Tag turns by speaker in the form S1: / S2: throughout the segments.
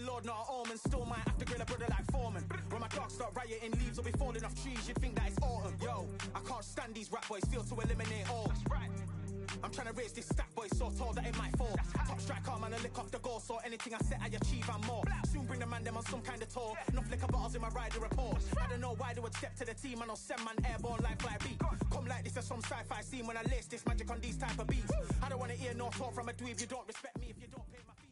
S1: Lord, not an omen. Still might have to grill a brother like Foreman. When my dogs start rioting, leaves will be falling off trees. You'd think that it's autumn. Yo, I can't stand these rap boys. Feel to eliminate all. That's right. I'm trying to raise this stack boy so tall that it might fall. Top striker, man, I lick off the goal. So anything I set, I achieve and more. Soon bring the man them on some kind of tour. Enough liquor bottles in my rider report. I don't know why they would step to the team. I know send man airborne like fly beat. Come like this as some sci-fi scene when I lace this magic on these type of beats. I don't want to hear no talk from a dweeb. You don't respect me if you don't pay my fees.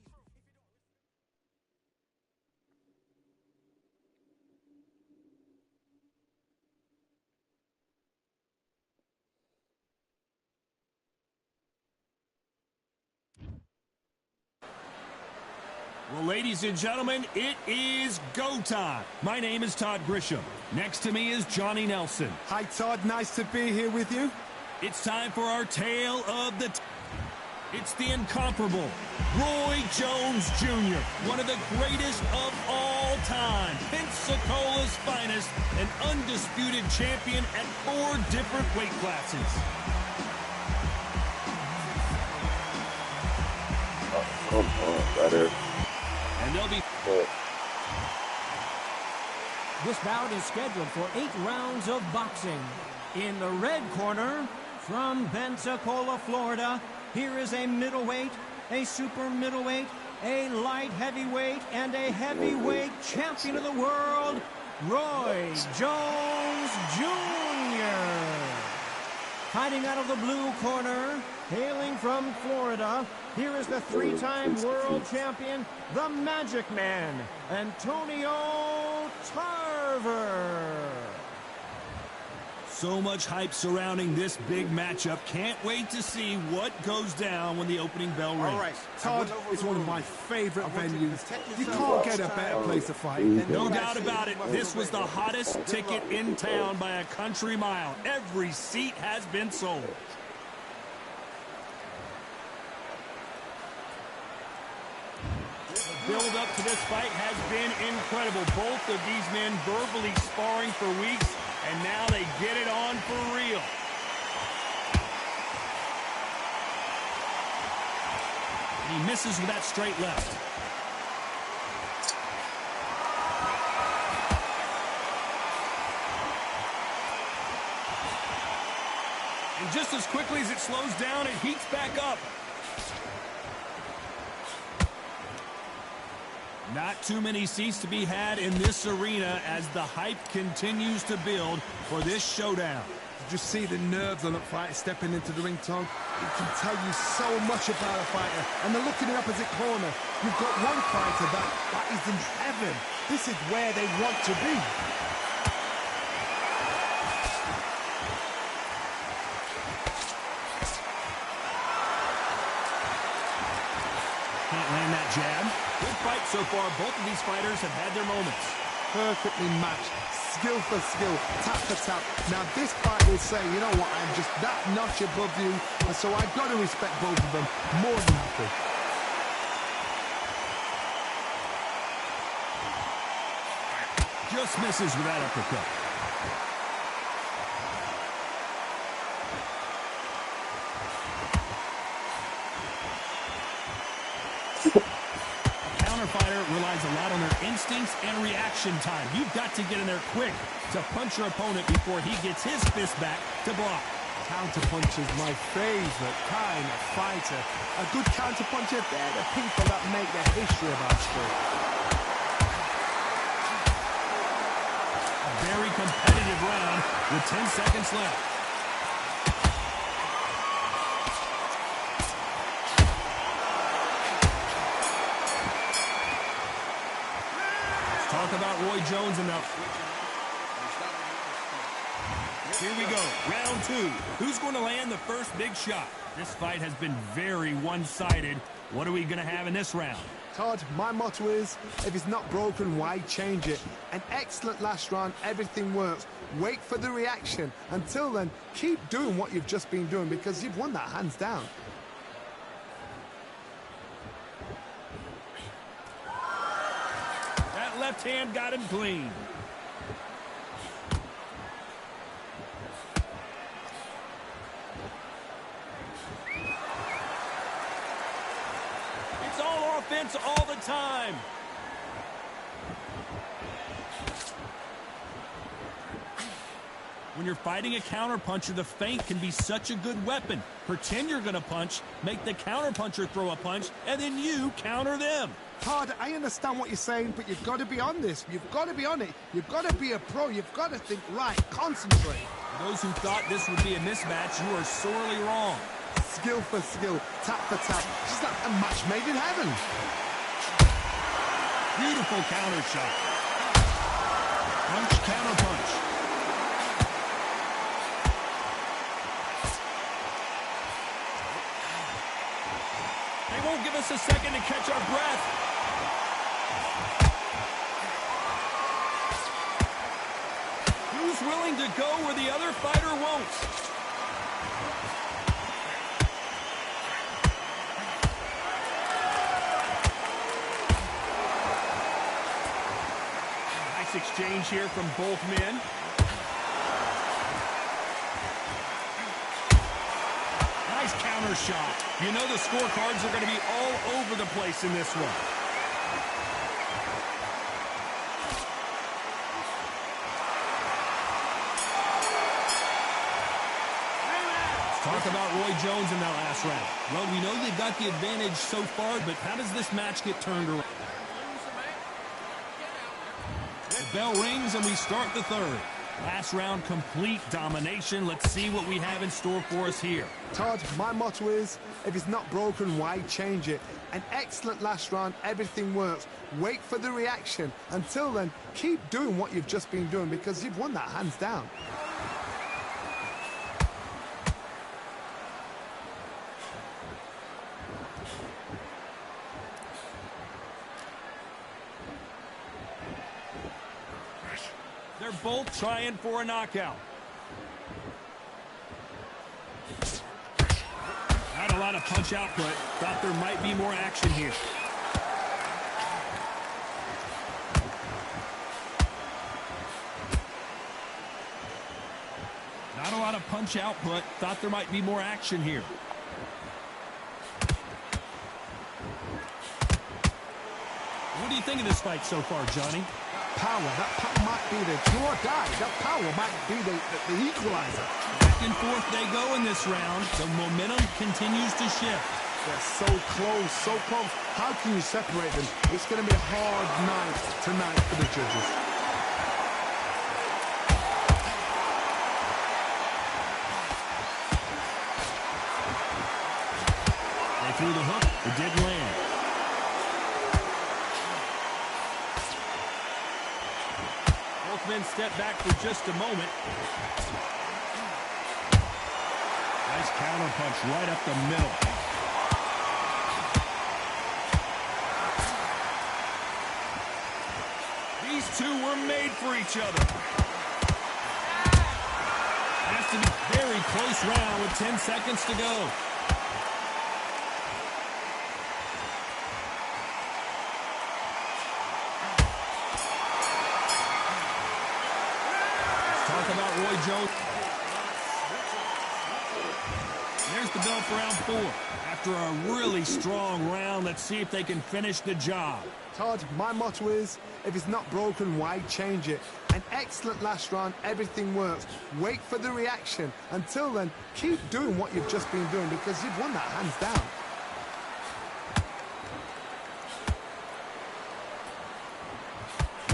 S2: Well, ladies and gentlemen, it is go time. My name is Todd Grisham. Next to me is Johnny Nelson.
S3: Hi, Todd. Nice to be here with you.
S2: It's time for our tale of the... It's the incomparable Roy Jones Jr., one of the greatest of all time. Pensacola's finest, an undisputed champion at 4 different weight classes.
S4: Come on, brother.
S2: And they'll be...
S5: This bout is scheduled for 8 rounds of boxing. In the red corner, from Pensacola, Florida, here is a middleweight, a super middleweight, a light heavyweight, and a heavyweight champion of the world, Roy Jones Jr. Hiding out of the blue corner, hailing from Florida, here is the 3-time world champion, the Magic Man, Antonio Tarver.
S2: So much hype surrounding this big matchup. Can't wait to see what goes down when the opening bell rings.
S3: All right, Todd, it's one of my favorite venues. You can't get a better place to fight.
S2: No doubt about it. This was the hottest ticket in town by a country mile. Every seat has been sold. The build up to this fight has been incredible. Both of these men verbally sparring for weeks, and now they get it on for real. And he misses with that straight left. And just as quickly as it slows down, it heats back up. Not too many seats to be had in this arena as the hype continues to build for this showdown.
S3: Did you see the nerves on that fighter stepping into the ring, Tom? It can tell you so much about a fighter. And then look in the opposite corner. You've got one fighter that is in heaven. This is where they want to be.
S2: Can't land that jab. Good fight so far. Both of these fighters have had their moments.
S3: Perfectly matched. Skill for skill. Tap for tap. Now this fight will say, you know what, I'm just that notch above you. And so I've got to respect both of them more than happy.
S2: Just misses with that uppercut. Fighter relies a lot on their instincts and reaction time. You've got to get in there quick to punch your opponent before he gets his fist back to block.
S3: Counterpunch is my favorite kind of fighter. A good counterpuncher, they're the people that make the history of our sport.
S2: A very competitive round with 10 seconds left. Talk about Roy Jones enough. Here we go, round 2. Who's going to land the first big shot? This fight has been very one-sided. What are we going to have in this round?
S3: Todd, my motto is, if it's not broken, why change it? An excellent last round, everything works. Wait for the reaction. Until then, keep doing what you've just been doing because you've won that hands down.
S2: Left hand got him clean. It's all offense all the time. When you're fighting a counterpuncher, the feint can be such a good weapon. Pretend you're going to punch, make the counterpuncher throw a punch, and then you counter them.
S3: Todd, I understand what you're saying, but you've got to be on this. You've got to be on it. You've got to be a pro. You've got to think right. Concentrate.
S2: For those who thought this would be a mismatch, you are sorely wrong.
S3: Skill for skill, tap for tap. Just like a match made in heaven.
S2: Beautiful counter shot. Punch, counter punch. They won't give us a second to catch our breath. Who's willing to go where the other fighter won't? Nice exchange here from both men. Nice counter shot. You know the scorecards are going to be all over the place in this one. Talk about Roy Jones in that last round. Well, we know they've got the advantage so far, but how does this match get turned around? The bell rings and we start the third. Last round, complete domination. Let's see what we have in store for us here.
S3: Todd, my motto is, if it's not broken, why change it? An excellent last round, everything works. Wait for the reaction. Until then, keep doing what you've just been doing because you've won that hands down.
S2: They're both trying for a knockout. Not a lot of punch output. Thought there might be more action here. Not a lot of punch output. Thought there might be more action here. What do you think of this fight so far, Johnny?
S3: Power, that might be the do or die. That power might be the equalizer.
S2: Back and forth they go in this round. The momentum continues to shift.
S3: They're so close, so close. How can you separate them? It's going to be a hard night tonight for the judges.
S2: They threw the hook. It didn't land. Men step back for just a moment. Nice counter punch right up the middle. These two were made for each other. Has to be a very close round with 10 seconds to go. About Roy Jones. There's the bell for round 4. After a really strong round, let's see if they can finish the job.
S3: Todd, my motto is, if it's not broken, why change it? An excellent last round, everything works. Wait for the reaction. Until then, keep doing what you've just been doing because you've won that hands down.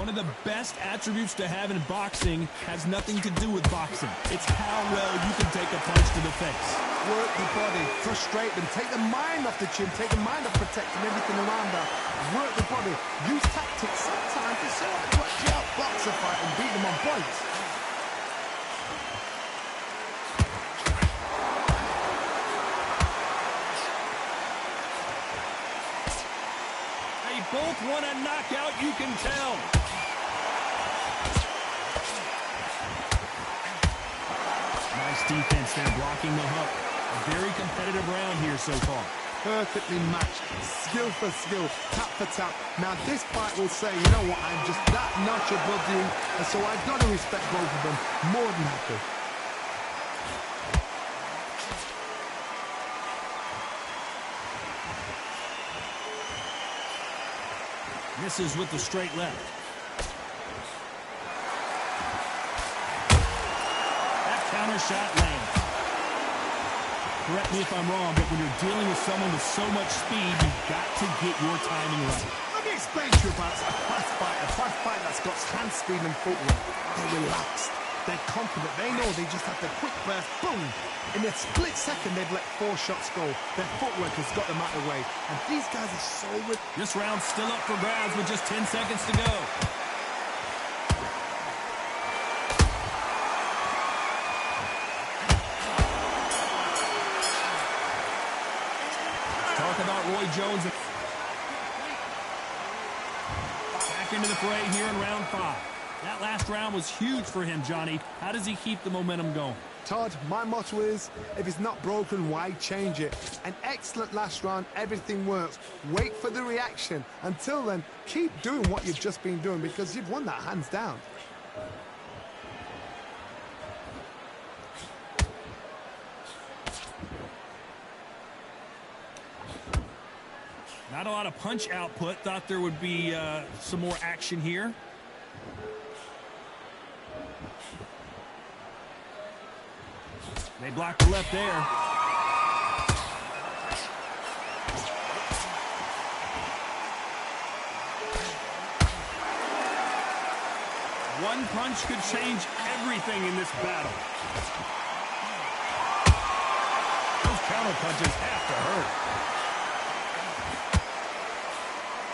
S2: One of the best attributes to have in boxing has nothing to do with boxing. It's how well you can take a punch to the face.
S3: Work the body, frustrate them, take the mind off the chin, take the mind off protecting everything around that. Work the body, use tactics sometimes to sort of actually outbox a fight and beat them on points.
S2: They both want a knockout, you can tell. Nice defense there, blocking the hook. A very competitive round here so far.
S3: Perfectly matched, skill for skill, tap for tap. Now this fight will say, you know what, I'm just that notch above you, and so I've got to respect both of them. More than happy.
S2: Misses with the straight left. shot lands. Correct me if I'm wrong, but when you're dealing with someone with so much speed, you've got to get your timing right.
S3: Let me explain to you about a fast fighter that's got hand speed and footwork. They're relaxed. They're confident. They know they just have the quick burst, boom. In a split second, they've let 4 shots go. Their footwork has got them out of the way. And these guys are so...
S2: This round's still up for grabs with just 10 seconds to go. Talk about Roy Jones. Back into the fray here in round 5. That last round was huge for him, Johnny. How does he keep the momentum going?
S3: Todd, my motto is, if it's not broken, why change it? An excellent last round, everything works. Wait for the reaction. Until then, keep doing what you've just been doing because you've won that hands down.
S2: Not a lot of punch output. Thought there would be some more action here. They block the left there. One punch could change everything in this battle. Those counter punches have to hurt.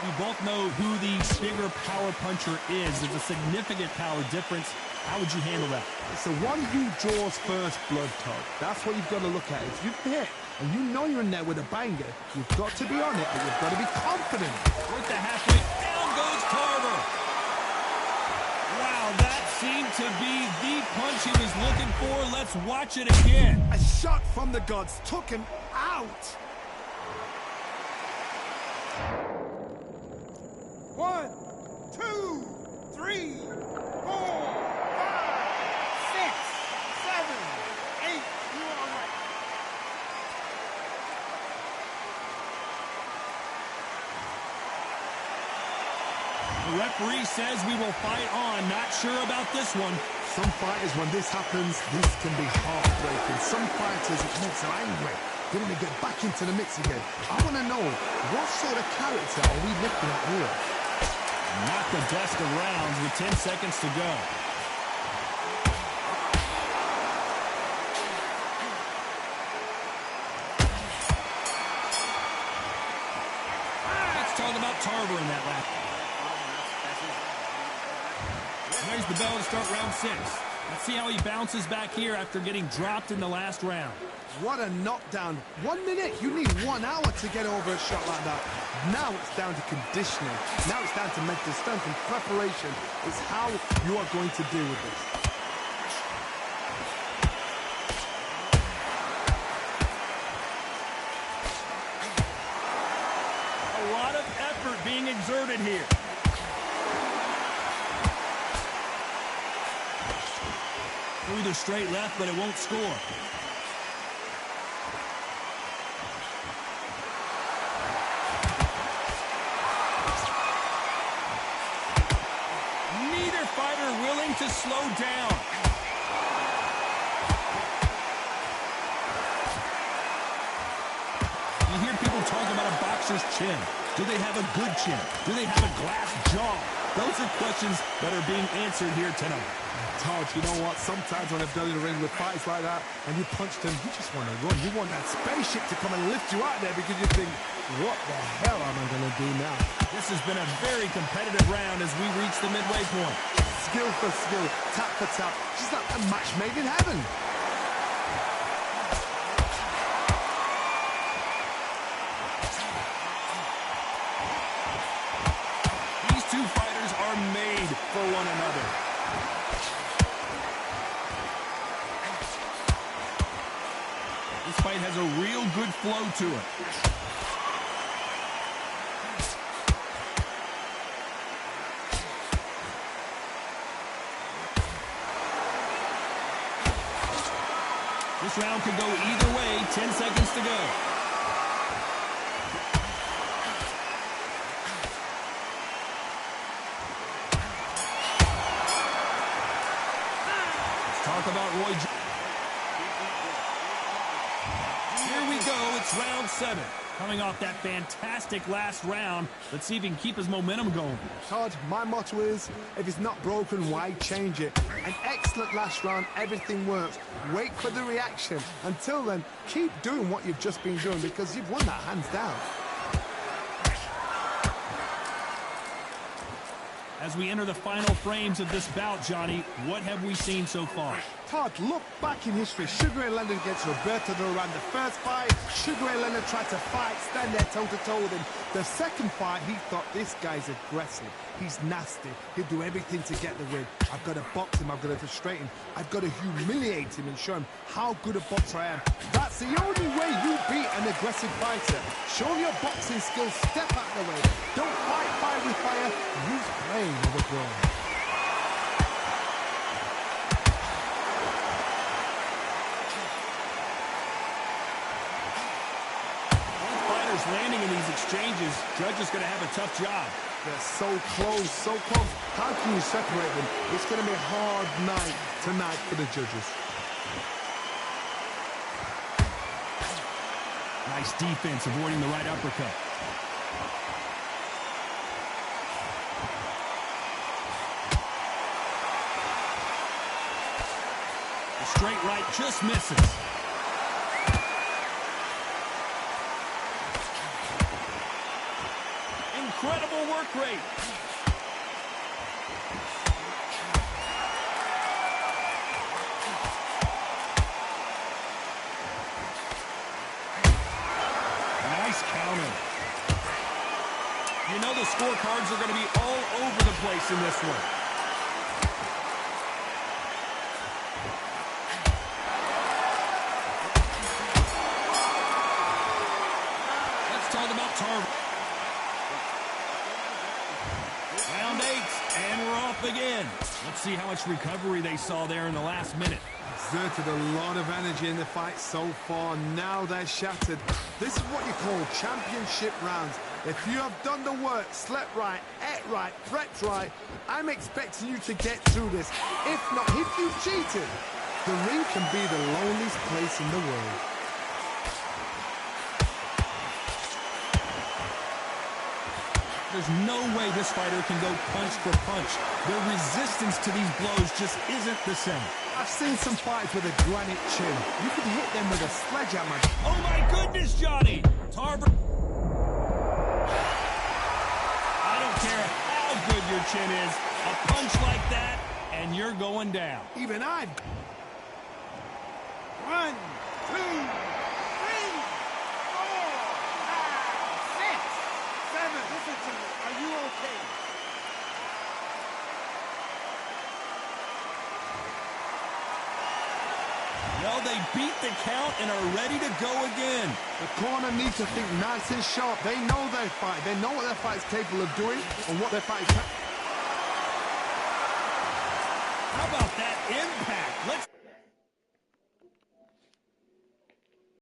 S2: We both know who the bigger power puncher is. There's a significant power difference. How would you handle that?
S3: It's the one who draws first blood, Todd. That's what you've got to look at. If you've hit and you know you're in there with a banger, you've got to be on it, but you've got to be confident.
S2: Worth the halfway. Down goes Tarver. Wow, that seemed to be the punch he was looking for. Let's watch it again.
S3: A shot from the gods took him out.
S6: 1, 2, 3, 4, 5, 6, 7, 8. You all right?
S2: The referee says we will fight on. Not sure about this one.
S3: Some fighters, when this happens, this can be heartbreaking. Some fighters, it makes them angry. They want to get back into the mix again. I want to know, what sort of character are we looking at here?
S2: Not the best of rounds with 10 seconds to go. Let's talk about Tarver in that lap. There's the bell to start round 6. Let's see how he bounces back here after getting dropped in the last round.
S3: What a knockdown. 1 minute, you need 1 hour to get over a shot like that. Now it's down to conditioning. Now it's down to mental strength and preparation. It's how you are going to deal with this.
S2: A lot of effort being exerted here. Through the straight left, but it won't score. Neither fighter willing to slow down. You hear people talk about a boxer's chin. Do they have a good chin? Do they have a glass jaw? Those are questions that are being answered here tonight.
S3: Todd, you know what? Sometimes when I've done in the ring with fights like that, and you punch them, you just want to run. You want that spaceship to come and lift you out there because you think, what the hell am I going to do now?
S2: This has been a very competitive round as we reach the midway point.
S3: Skill for skill, tap for tap. Just like a match made in heaven.
S2: These two fighters are made for one another. This fight has a real good flow to it. This round could go either way. 10 seconds to go. Let's talk about Roy Jones. It's round 7. Coming off that fantastic last round, let's see if he can keep his momentum going.
S3: Todd, my motto is, if it's not broken, why change it? An excellent last round, everything works. Wait for the reaction. Until then, keep doing what you've just been doing because you've won that hands down.
S2: As we enter the final frames of this bout, Johnny, what have we seen so far?
S3: Todd, look back in history. Sugar Ray Leonard against Roberto Duran. The first fight, Sugar Ray Leonard tried to fight, stand there toe-to-toe with him. The second fight, he thought, this guy's aggressive. He's nasty. He'll do everything to get the win. I've got to box him. I've got to frustrate him. I've got to humiliate him and show him how good a boxer I am. That's the only way you beat an aggressive fighter. Show your boxing skills. Step out of the way. Don't fight fire with fire. Use brain with a brawn.
S2: Landing in these exchanges, Judge is going to have a tough job.
S3: They're so close, so close. How can you separate them? It's going to be a hard night tonight for the judges.
S2: Nice defense, avoiding the right uppercut. The straight right just misses. Incredible work rate. Nice counter. You know the scorecards are going to be all over the place in this one. Let's talk about Tarver. Round 8, and we're off again. Let's see how much recovery they saw there in the last minute.
S3: Exerted a lot of energy in the fight so far. Now they're shattered. This is what you call championship rounds. If you have done the work, slept right, ate right, prepped right, I'm expecting you to get through this. If not, if you've cheated, the ring can be the loneliest place in the world.
S2: There's no way this fighter can go punch for punch. Their resistance to these blows just isn't the same.
S3: I've seen some fights with a granite chin. You can hit them with a sledgehammer.
S2: Oh my goodness, Johnny! Tarver. I don't care how good your chin is. A punch like that, and you're going down.
S3: Even I.
S6: 1, 2, 3, 4, 5, 6, 7. Listen to me. Are you okay?
S2: Well, they beat the count and are ready to go again.
S3: The corner needs to think nice and sharp. They know their fight. They know what their fight is capable of doing and what their fight is.
S2: How about that impact? Let's